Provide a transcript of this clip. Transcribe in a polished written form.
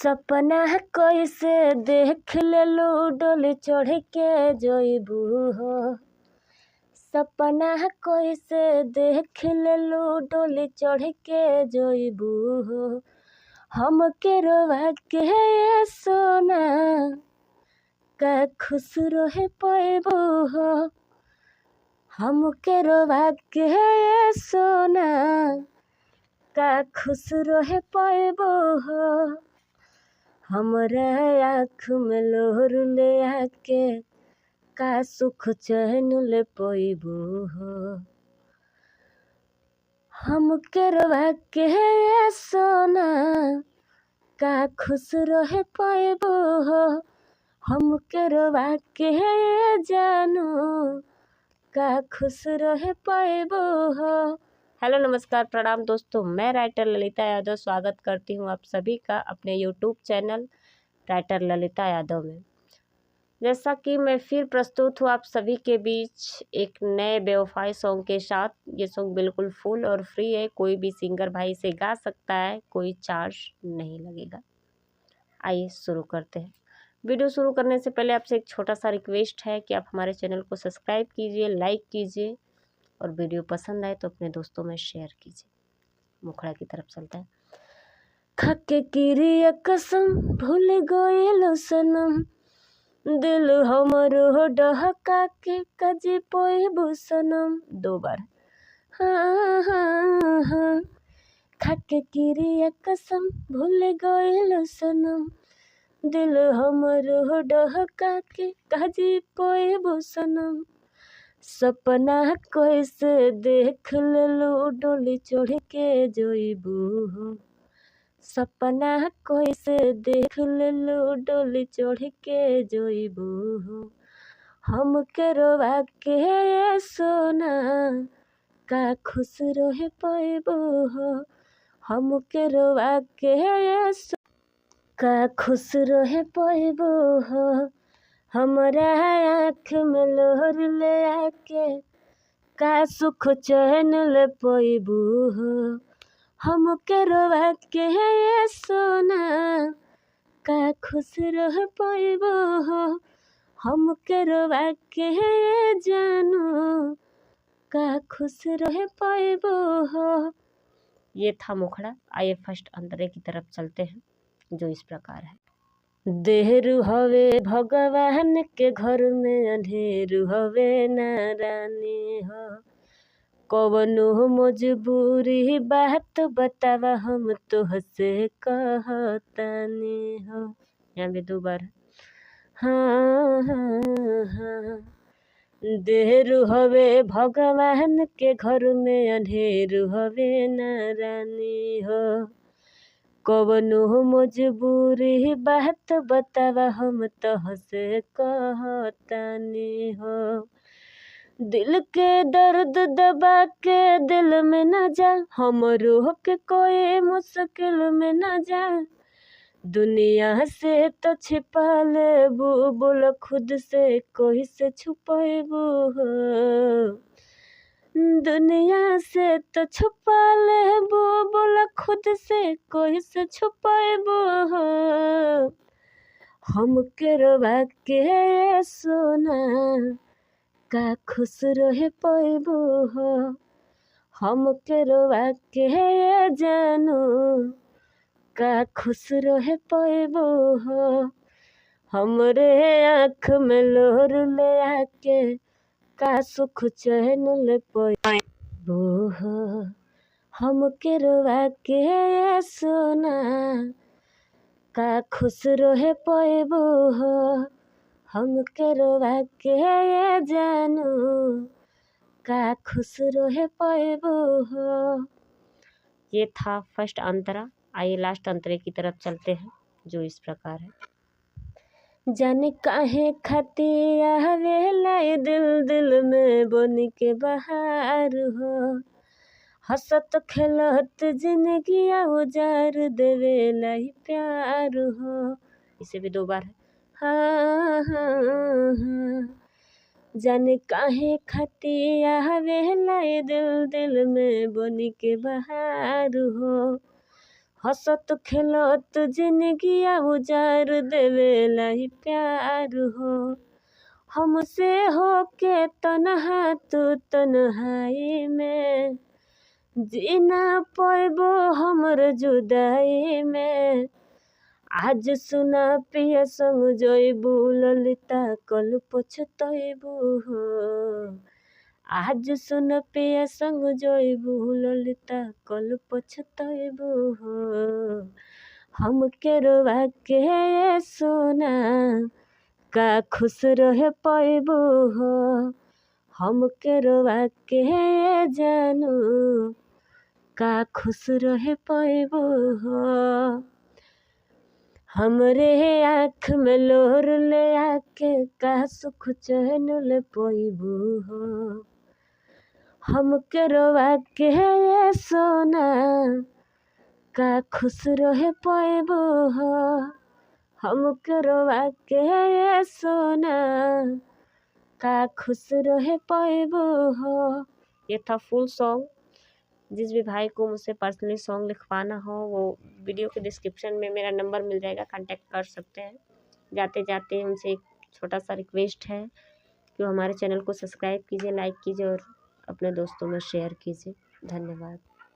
सपना कइसे देख लेलू डोली चढ़ के जइबू हो। सपना कइसे देख लेलू डोली चढ़ के जइबू हो। हमके रोवा के सोना का खुश रहे पैबू हो। हमके रोवा के सोना का खुश रहे पैबू हो। हमरा आँख में लोर ले आके का सुख चैन ले पैबू हो। हमके रोवा के सोना का खुश रहे पैबू हो। हमके रोवा के जानू का खुश रहे पैबू हो। हेलो नमस्कार प्रणाम दोस्तों, मैं राइटर ललिता यादव स्वागत करती हूँ आप सभी का अपने YouTube channel writer Lalita Yadav में। जैसा कि मैं फिर प्रस्तुत हूँ आप सभी के बीच एक नए बेवफाई सॉन्ग के साथ। ये सॉन्ग बिल्कुल फुल और फ्री है, कोई भी सिंगर भाई से गा सकता है, कोई चार्ज नहीं लगेगा। आइए शुरू करते हैं। वीडियो शुरू करने से पहले आपसे एक छोटा सा रिक्वेस्ट है कि आप हमारे चैनल को सब्सक्राइब कीजिए, लाइक कीजिए और वीडियो पसंद आए तो अपने दोस्तों में शेयर कीजिए। मुखड़ा की तरफ चलता है। खाके किरिया कसम भूल गइलो सनम, दिल हमरो डहका के कजी पोइबू सनम। दो बार हाँ हाँ हाँ। खाके किरिया कसम भूल गइलो सनम, दिल हमरो डहका के कजी पोइबू सनम। सपना कैसे देख लेलू डोली चढ़ के जइबू हो। सपना कैसे देख लेलू डोली चढ़ के जइबू हो। हमके रोवा के सोना का खुश रहे पैबू हो। हमके रोवा के का खुश रहे पैबू हो। हमरा आँख में लोर ले आके का सुख चैन ले पैबू हो। हमके रोवा के सोना का खुश रह पैबू हो। हमके रोवा के जानू का खुश रह पैबू हो। ये था मुखड़ा। आइए फर्स्ट अंतरे की तरफ चलते हैं जो इस प्रकार है। देर हवे भगवान के घर में अंधेर हवे नारानी हो। कवनो मजबूरी बात बतावा हम तोहसे कहतानी हो। यहाँ भी दो बार हाँ हाँ हाँ। देर हवे भगवान के घर में अंधेर हवे नारानी हो। कवनो मजबूरी बात बतावा हम तोहसे कहतानी हो। दिल के दर्द दबा के दिल में न जा, हमरो के कोई मुश्किल में न जा। दुनिया से तो छिपा लेबू, बोल खुद से कोई से छुपाएबू हो। दुनिया से तो छुपा लेबू, बोल खुद से कोई से छुपाएबू हो। हमके रोवा के सोना का खुश रहे पैबू हो। हमके रोवा के जानू का खुश रहे पैबू हो। हमरे आँख में लोर ले आके का सुख चैन ले पैबू हो। हमके रोवा के सोना का खुश रहे पैबू हो। हमके रोवा के जानू का खुश रहे पैबू हो। ये था फर्स्ट अंतरा। आइए लास्ट अंतरे की तरफ चलते हैं जो इस प्रकार है। जाने काहे खातिर आवेला दिल दिल में बन के बहार हो। हंसत खेलत जिंदगी उजार देवेला ही प्यार हो। इसे भी दो बार है हाँ हाँ हाँ। जाने काहे खातिर आवेला दिल दिल में बन के बहार हो। हंसत खेलत जिंदगिया उजार देवेला ही प्यार हो। हमसे होके तन्हा तू तन्हाई में, जीना पैबो हमर जुदाई में। आज सुना पिया संग जइबू ललिता कल पछतइबू हो। आज सुन पिया संग जइबू ललिता कल पछतइबू हो। हमके रोवा के सोना का खुश रहे पैबू हो। हमके रोवा के जानू का खुश रहे पैबू हो। हमरे आँख में लोर ले आके का सुख चैन ले पैबू हो। हमके रोवा के सोना का खुश रहे पैबू हो। हमके रोवा के सोना का खुश रहे पैबू हो। ये था फुल सॉन्ग। जिस भी भाई को मुझसे पर्सनली सॉन्ग लिखवाना हो वो वीडियो के डिस्क्रिप्शन में मेरा नंबर मिल जाएगा, कांटेक्ट कर सकते हैं। जाते जाते उनसे एक छोटा सा रिक्वेस्ट है कि वो हमारे चैनल को सब्सक्राइब कीजिए, लाइक कीजिए और अपने दोस्तों में शेयर कीजिए। धन्यवाद।